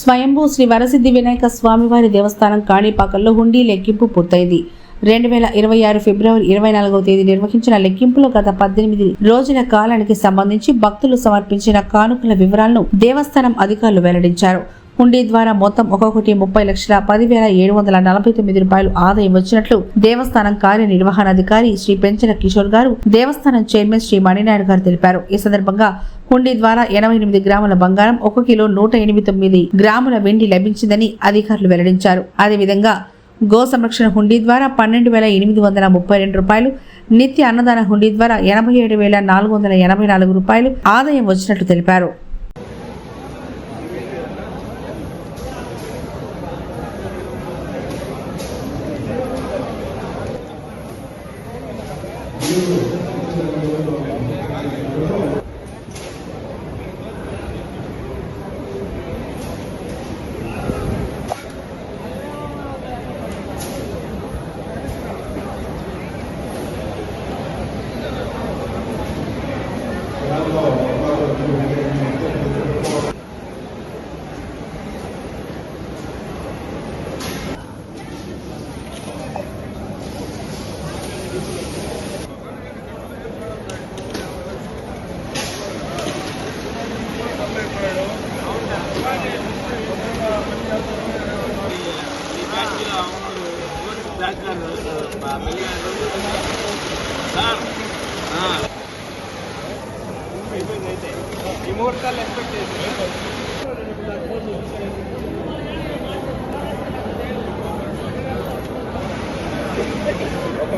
స్వయంభూ శ్రీ వరసిద్ధి వినాయక స్వామివారి దేవస్థానం కాణిపాకంలో హుండీ లెక్కింపు పూర్తయింది. 2026 ఫిబ్రవరి 24వ తేదీ నిర్వహించిన లెక్కింపులో గత 18 రోజుల కాలానికి సంబంధించి భక్తులు సమర్పించిన కానుకల వివరాలను దేవస్థానం అధికారులు వెల్లడించారు. హుండీ ద్వారా మొత్తం 1,30,10,749 రూపాయలు ఆదాయం వచ్చినట్లు దేవస్థానం కార్యనిర్వహణాధికారి శ్రీ పెంచల కిషోర్ గారు, దేవస్థానం చైర్మన్ శ్రీ మణినాయుడు గారు తెలిపారు. ఈ సందర్భంగా హుండీ ద్వారా 88 గ్రాముల బంగారం, 1 కిలో 189 గ్రాముల వెండి లభించిందని అధికారులు వెల్లడించారు. అదేవిధంగా గో సంరక్షణ హుండీ ద్వారా 12,832 రూపాయలు, నిత్య అన్నదాన హుండీ ద్వారా 87,484 రూపాయలు ఆదాయం వచ్చినట్లు తెలిపారు. ఇమోర్టల్ ఎక్స్పెక్టేషన్ ఒక